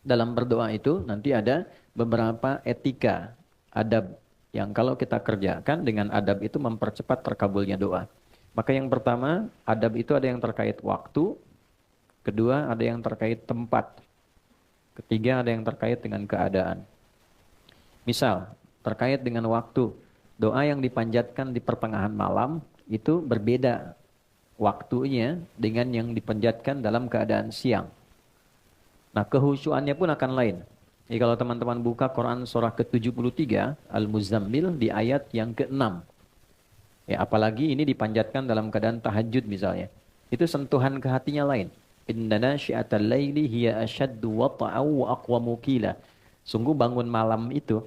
dalam berdoa itu nanti ada beberapa etika, adab yang kalau kita kerjakan dengan adab itu mempercepat terkabulnya doa. Maka yang pertama, adab itu ada yang terkait waktu, kedua ada yang terkait tempat, ketiga ada yang terkait dengan keadaan. Misal, terkait dengan waktu, doa yang dipanjatkan di pertengahan malam itu berbeda waktunya dengan yang dipanjatkan dalam keadaan siang. Nah, kehusuannya pun akan lain. Jadi kalau teman-teman buka Quran surah ke-73, Al-Muzammil di ayat yang ke-6. Ya, apalagi ini dipanjatkan dalam keadaan tahajud misalnya. Itu sentuhan ke hatinya lain. Inna nasyi'atal laili hiya asyaddu wata'aw wa aqwamu qila. Sungguh bangun malam itu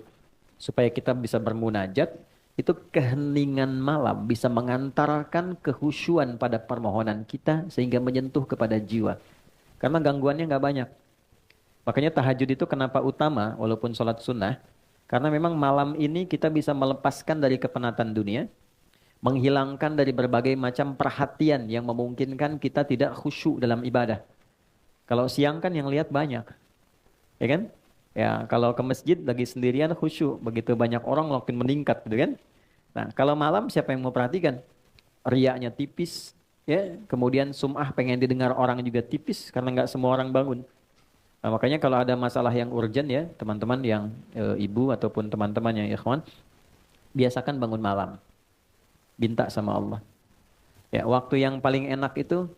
supaya kita bisa bermunajat, itu keheningan malam bisa mengantarkan kehusyuan pada permohonan kita sehingga menyentuh kepada jiwa. Karena gangguannya nggak banyak. Makanya tahajud itu kenapa utama walaupun sholat sunnah? Karena memang malam ini kita bisa melepaskan dari kepenatan dunia, menghilangkan dari berbagai macam perhatian yang memungkinkan kita tidak khusyuk dalam ibadah. Kalau siang kan yang lihat banyak, ya kan? Ya, kalau ke masjid lagi sendirian khusyuk, begitu banyak orang makin meningkat, gitu kan? Nah, kalau malam siapa yang mau perhatikan? Riaknya tipis, ya. Kemudian sum'ah pengen didengar orang juga tipis karena nggak semua orang bangun. Nah, makanya kalau ada masalah yang urgent ya, teman-teman yang ibu ataupun teman-teman yang ikhwan, biasakan bangun malam, minta sama Allah. Ya, waktu yang paling enak itu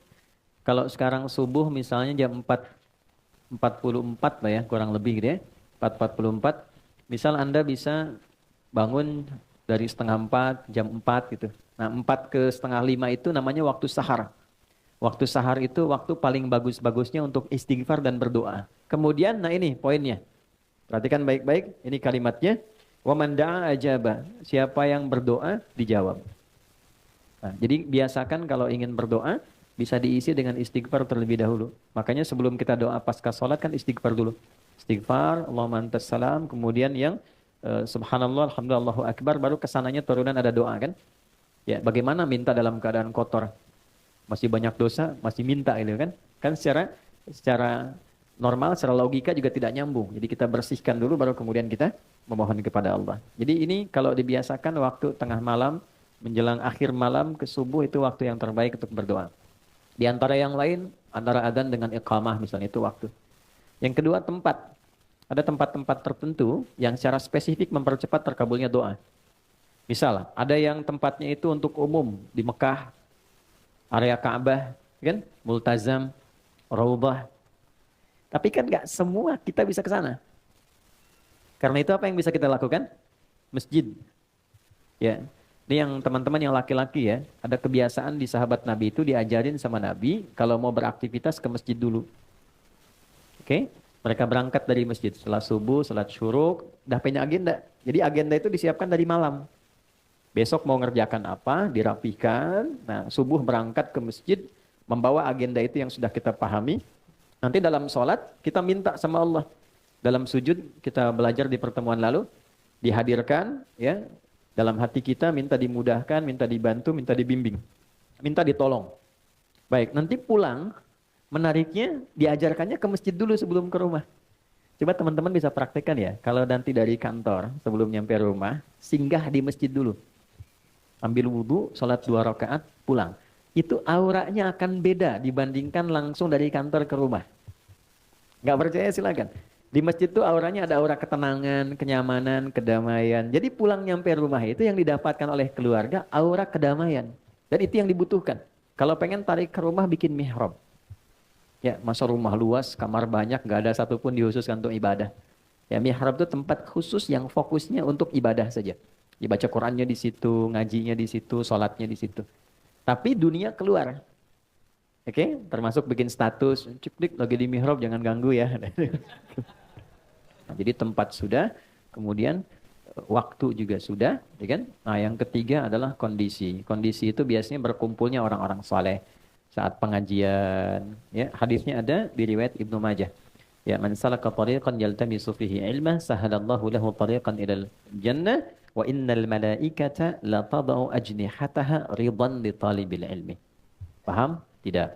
kalau sekarang subuh misalnya jam 4.44 lah ya, kurang lebih gitu ya. 4.44. Misal Anda bisa bangun dari setengah 4, jam 4 gitu. Nah, 4 ke setengah 5 itu namanya waktu sahar. Waktu sahar itu waktu paling bagus-bagusnya untuk istighfar dan berdoa. Kemudian, nah ini poinnya. Perhatikan baik-baik, ini kalimatnya. Wa man da'a ajaba. Siapa yang berdoa, dijawab. Nah, jadi biasakan kalau ingin berdoa, bisa diisi dengan istighfar terlebih dahulu. Makanya sebelum kita doa pasca sholat kan istighfar dulu. Istighfar, Allahumma antas salam, kemudian yang subhanallah, alhamdulillah, Allahu akbar, baru kesananya turunan ada doa kan. Ya, bagaimana minta dalam keadaan kotor? Masih banyak dosa, masih minta gitu kan. Kan secara normal, secara logika juga tidak nyambung. Jadi kita bersihkan dulu baru kemudian kita memohon kepada Allah. Jadi ini kalau dibiasakan waktu tengah malam menjelang akhir malam ke subuh itu waktu yang terbaik untuk berdoa. Di antara yang lain, antara adzan dengan iqamah misalnya itu waktu. Yang kedua tempat. Ada tempat-tempat tertentu yang secara spesifik mempercepat terkabulnya doa. Misal, ada yang tempatnya itu untuk umum di Mekah, area Ka'bah, kan? Multazam, Raudhah. Tapi kan nggak semua kita bisa ke sana. Karena itu apa yang bisa kita lakukan? Masjid. Ya. Ini yang teman-teman yang laki-laki ya, ada kebiasaan di sahabat Nabi itu diajarin sama Nabi kalau mau beraktivitas ke masjid dulu. Oke? Mereka berangkat dari masjid setelah subuh, salat syuruk, udah punya agenda. Jadi agenda itu disiapkan dari malam. Besok mau ngerjakan apa, dirapikan. Nah, subuh berangkat ke masjid, membawa agenda itu yang sudah kita pahami. Nanti dalam sholat, kita minta sama Allah. Dalam sujud, kita belajar di pertemuan lalu, dihadirkan, ya, dalam hati kita minta dimudahkan, minta dibantu, minta dibimbing, minta ditolong. Baik, nanti pulang, menariknya diajarkannya ke masjid dulu sebelum ke rumah. Coba teman-teman bisa praktekkan ya, kalau nanti dari kantor sebelum nyampe rumah, singgah di masjid dulu. Ambil wudhu, sholat 2 rakaat, pulang. Itu auranya akan beda dibandingkan langsung dari kantor ke rumah. Nggak percaya silakan. Di masjid tuh auranya ada aura ketenangan, kenyamanan, kedamaian. Jadi pulang nyampe rumah itu yang didapatkan oleh keluarga, aura kedamaian. Dan itu yang dibutuhkan. Kalau pengen tarik ke rumah, bikin mihrab. Ya, masa rumah luas, kamar banyak, nggak ada satupun dihususkan untuk ibadah. Ya, mihrab itu tempat khusus yang fokusnya untuk ibadah saja. Dibaca Qurannya di situ, ngajinya di situ, sholatnya di situ. Tapi dunia keluar. Oke, termasuk bikin status, cik dik lagi di mihrab jangan ganggu ya. Nah, jadi tempat sudah, kemudian waktu juga sudah, ya kan? Nah, yang ketiga adalah kondisi. Kondisi itu biasanya berkumpulnya orang-orang saleh saat pengajian. Ya, hadisnya ada di riwayat Ibnu Majah. Ya, man salaka tariqan yaltamisu fihi ilma, sahalallahu lahu tariqan ilal jannah, wa innal malaikata la tadau ajnihataha ridan li talibil ilmi. Paham? Tidak.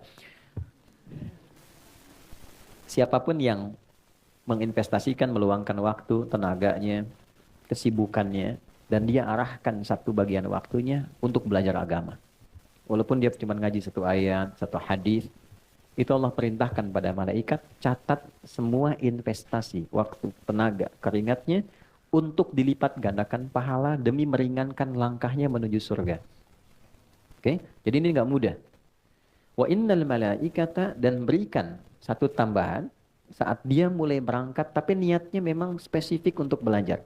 Siapapun yang menginvestasikan, meluangkan waktu, tenaganya, kesibukannya, dan dia arahkan satu bagian waktunya untuk belajar agama. Walaupun dia cuma ngaji satu ayat, satu hadis, itu Allah perintahkan pada malaikat, catat semua investasi, waktu, tenaga, keringatnya untuk dilipat gandakan pahala demi meringankan langkahnya menuju surga. Oke, jadi ini nggak mudah. Wa innal malaikata, dan berikan satu tambahan saat dia mulai berangkat tapi niatnya memang spesifik untuk belajar.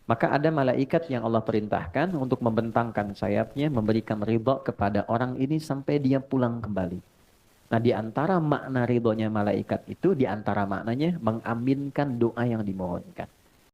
Maka ada malaikat yang Allah perintahkan untuk membentangkan sayapnya, memberikan ridha kepada orang ini sampai dia pulang kembali. Nah, di antara makna ridhonya malaikat itu, di antara maknanya mengaminkan doa yang dimohonkan.